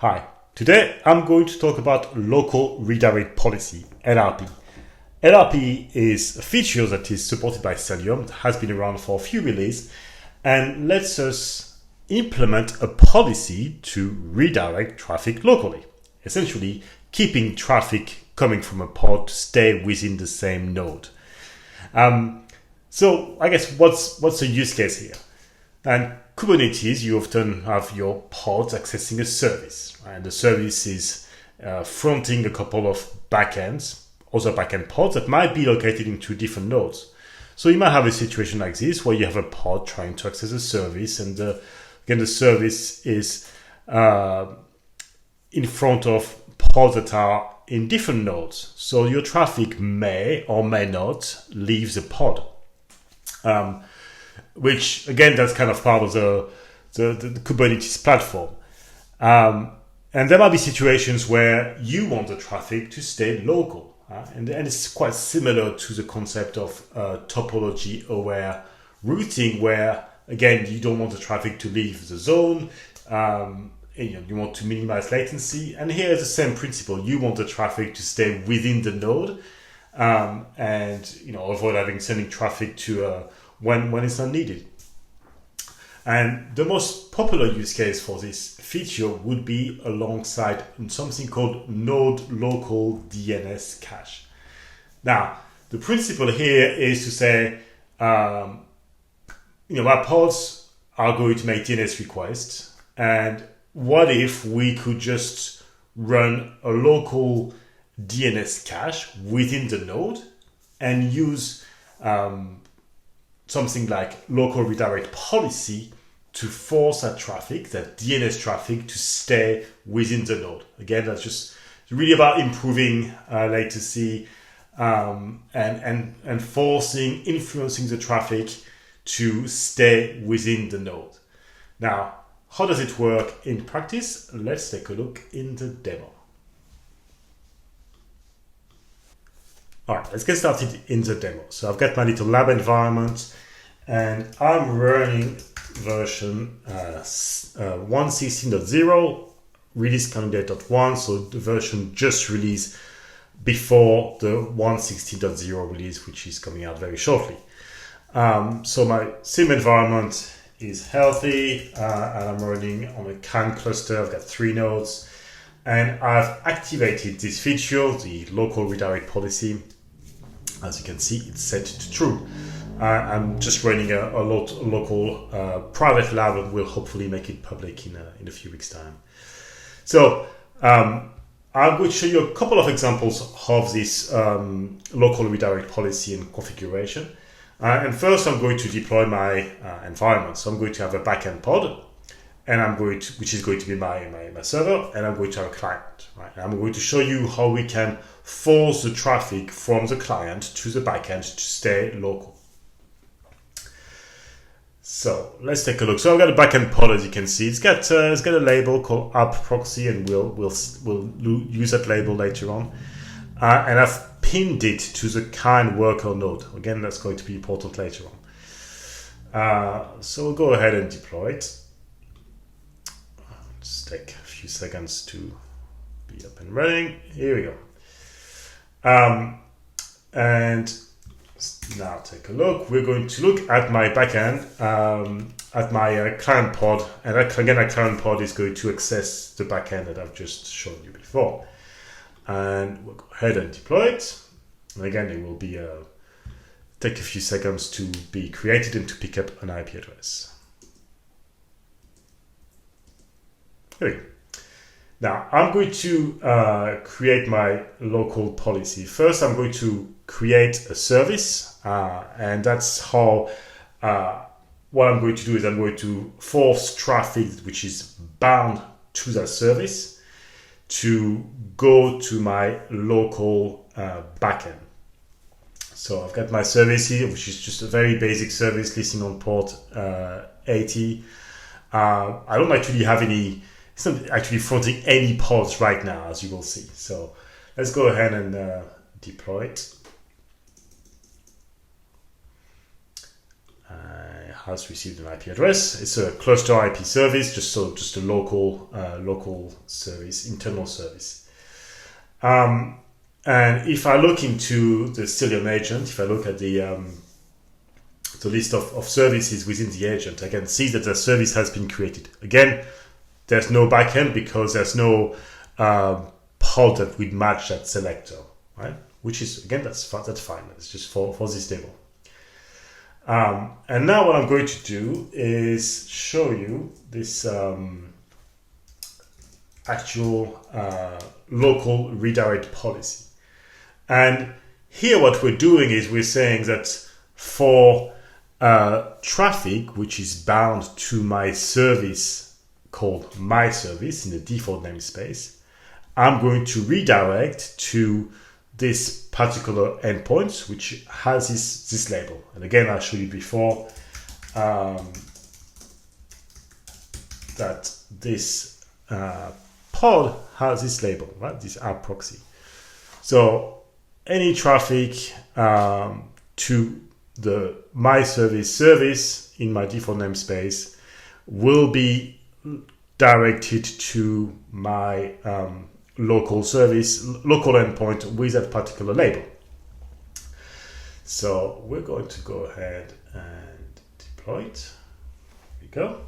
Hi, today I'm going to talk about local redirect policy, LRP. LRP is a feature that is supported by Cilium, has been around for a few releases, and lets us implement a policy to redirect traffic locally, essentially keeping traffic coming from a pod to stay within the same node. So I guess what's the use case here? And Kubernetes, you often have your pods accessing a service, and the service is fronting a couple of backends, other backend pods that might be located in two different nodes. So you might have a situation like this where you have a pod trying to access a service, and again the service is in front of pods that are in different nodes. So your traffic may or may not leave the pod. Which again, that's kind of part of the Kubernetes platform. And there might be situations where you want the traffic to stay local. And it's quite similar to the concept of topology-aware routing, where again, you don't want the traffic to leave the zone. You want to minimize latency. And here is the same principle. You want the traffic to stay within the node, and avoid sending traffic to when it's not needed. And the most popular use case for this feature would be alongside something called node local DNS cache. Now, the principle here is to say, my pods are going to make DNS requests, and what if we could just run a local DNS cache within the node and use something like local redirect policy to force that DNS traffic, to stay within the node. Again, that's just really about improving latency and influencing the traffic to stay within the node. Now, how does it work in practice? Let's take a look in the demo. All right, let's get started in the demo. So I've got my little lab environment, and I'm running version 1.16.0, release candidate .1, so the version just released before the 1.16.0 release, which is coming out very shortly. So my sim environment is healthy, and I'm running on a CAN cluster. I've got 3 nodes, and I've activated this feature, the local redirect policy. As you can see, it's set to true. I'm just running a local private lab, and we'll hopefully make it public in a few weeks' time. So I'm going to show you a couple of examples of this local redirect policy and configuration. And first, I'm going to deploy my environment. So I'm going to have a backend pod, and which is going to be my server, and I'm going to have a client. Right? And I'm going to show you how we can force the traffic from the client to the backend to stay local. So let's take a look. So I've got a backend pod, as you can see. It's got a label called app proxy, and we'll use that label later on. And I've pinned it to the kind worker node. Again, that's going to be important later on. So we'll go ahead and deploy it. Just take a few seconds to be up and running. Here we go. And now take a look. We're going to look at my backend, at my client pod, and that client pod is going to access the backend that I've just shown you before. And we'll go ahead and deploy it. And again, it will be take a few seconds to be created and to pick up an IP address. There we go. Now, I'm going to create my local policy. First, I'm going to create a service, and that's how what I'm going to do is I'm going to force traffic which is bound to that service to go to my local backend. So I've got my service here, which is just a very basic service listening on port 80. I don't actually have any. It's not actually fronting any pods right now, as you will see. So let's go ahead and deploy it. I has received an IP address. It's a cluster IP service, just a local service, internal service. And if I look into the Cilium agent, if I look at the list of services within the agent, I can see that the service has been created. Again, there's no backend because there's no pod that would match that selector, right? Which is, again, that's fine. It's just for this demo. And now what I'm going to do is show you this actual local redirect policy. And here what we're doing is we're saying that for traffic which is bound to my service called my service in the default namespace, I'm going to redirect to this particular endpoint which has this label. And again, I showed you before that this pod has this label, right? This app proxy. So any traffic to the my service in my default namespace will be directed to my local endpoint with that particular label. So we're going to go ahead and deploy it. Here we go.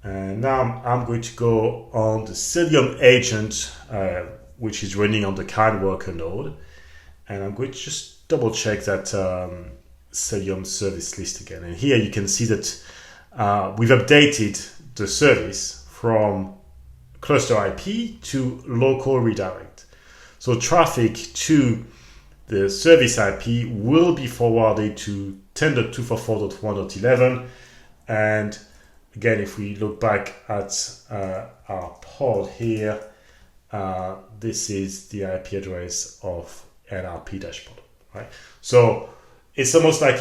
And now I'm going to go on the Cilium agent, which is running on the 𝘊𝘪𝘭𝘪𝘶 node. And I'm going to just double check that Cilium service list again. And here you can see that we've updated the service from cluster IP to local redirect. So traffic to the service IP will be forwarded to 10.244.1.11. And again, if we look back at our pod here, this is the IP address of NRP-pod, right? So it's almost like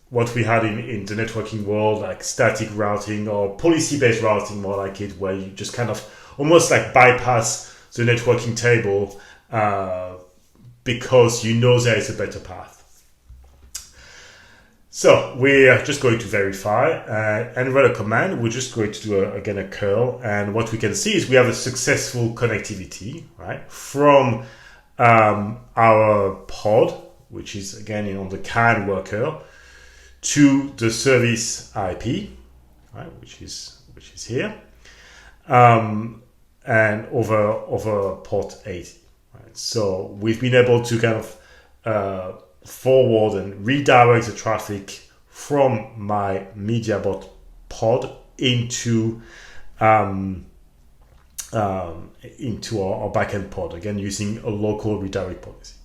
what we had in the networking world, like static routing or policy-based routing, more like it, where you just kind of almost like bypass the networking table because you know there is a better path. So we're just going to verify and run a command. We're just going to do again a curl, and what we can see is we have a successful connectivity, right, from our pod, which is again on the 𝘊𝘪𝘭𝘪𝘶, to the service IP, right, which is here, and over port 80. Right? So we've been able to kind of forward and redirect the traffic from my MediaBot pod into our backend pod, again using a local redirect policy.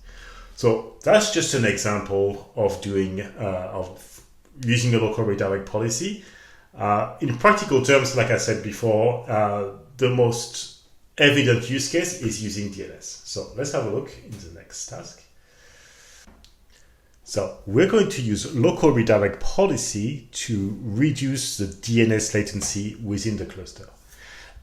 So that's just an example of doing using a local redirect policy. In practical terms, like I said before, the most evident use case is using DNS. So let's have a look in the next task. So we're going to use local redirect policy to reduce the DNS latency within the cluster.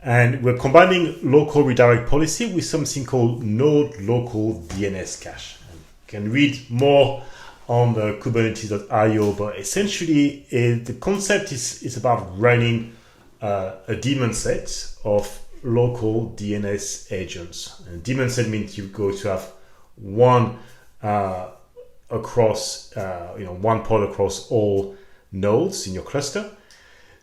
And we're combining local redirect policy with something called node local DNS cache. And you can read more on the Kubernetes.io, but essentially the concept is about running a daemon set of local DNS agents. And daemon set means you're going to have one across, one pod across all nodes in your cluster.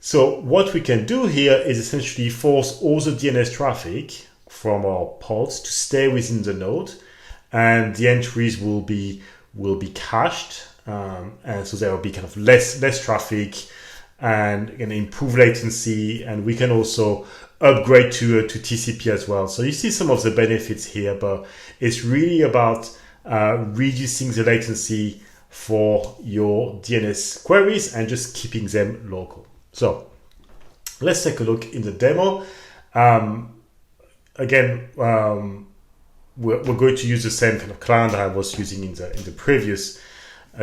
So what we can do here is essentially force all the DNS traffic from our pods to stay within the node, and the entries will be cached, and so there will be kind of less traffic and improve latency, and we can also upgrade to TCP as well. So you see some of the benefits here, but it's really about reducing the latency for your DNS queries and just keeping them local. So let's take a look in the demo. Again, we're going to use the same kind of client I was using in the previous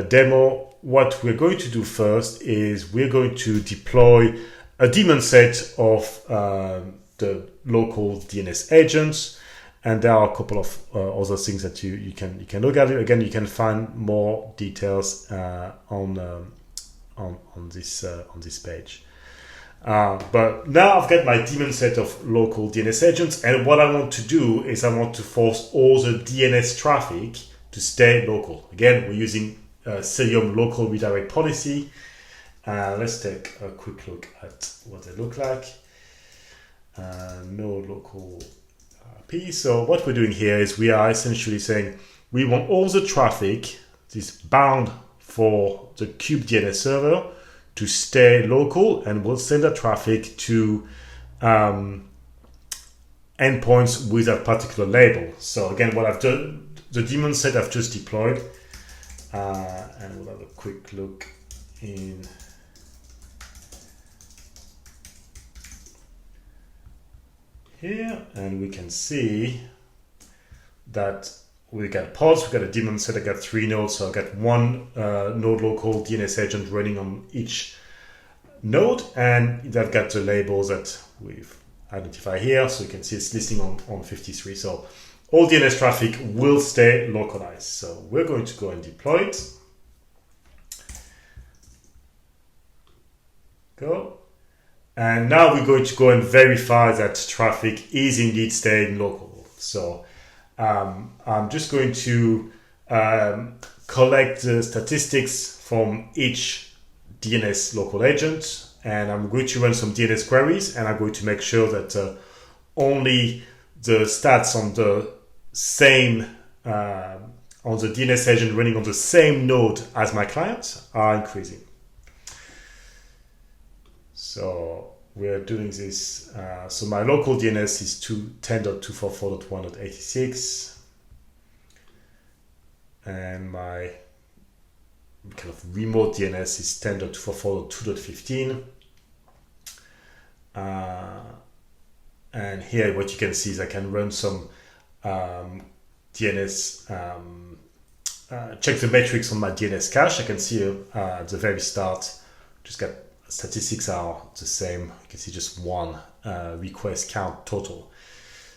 demo. What we're going to do first is we're going to deploy a daemon set of the local DNS agents, and there are a couple of other things that you can look at. Again, you can find more details on on this page. But now I've got my daemon set of local DNS agents, and what I want to do is I want to force all the DNS traffic to stay local. Again, we're using Cilium local redirect policy. Let's take a quick look at what they look like. No local IP. So what we're doing here is we are essentially saying we want all the traffic, this bound for the kubedns server, to stay local, and we'll send that traffic to endpoints with that particular label. So again, what I've done, the daemon set I've just deployed, and we'll have a quick look in here, and we can see that we got pods, we got a daemon set, I got 3 nodes, so I got one node local DNS agent running on each node, and they've got the labels that we've identified here, so you can see it's listing on 53. So all DNS traffic will stay localized. So we're going to go and deploy it. Go. And now we're going to go and verify that traffic is indeed staying local. So I'm just going to collect the statistics from each DNS local agent, and I'm going to run some DNS queries, and I'm going to make sure that only the stats on the same on the DNS agent running on the same node as my client are increasing. So we're doing this. So my local DNS is 10.244.1.86, and my kind of remote DNS is 10.244.2.15. And here what you can see is I can run some DNS, check the metrics on my DNS cache. I can see at the very start, just got statistics are the same. You can see just one request count total.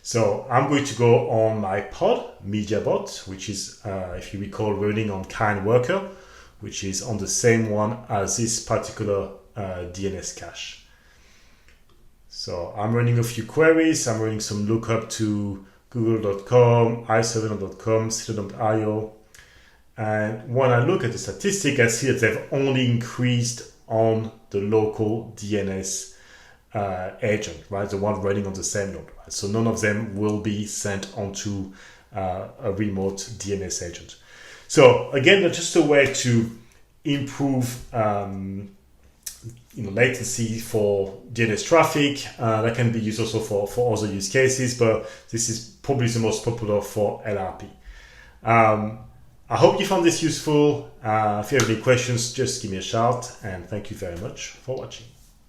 So I'm going to go on my pod, MediaBot, which is, if you recall, running on kind worker, which is on the same one as this particular DNS cache. So I'm running a few queries. I'm running some lookup to google.com, i7.com, Cilium.io. And when I look at the statistic, I see that they've only increased on the local DNS agent, right? The one running on the same node. Right? So none of them will be sent onto a remote DNS agent. So again, that's just a way to improve latency for DNS traffic. That can be used also for other use cases, but this is probably the most popular for LRP. I hope you found this useful. If you have any questions, just give me a shout, and thank you very much for watching.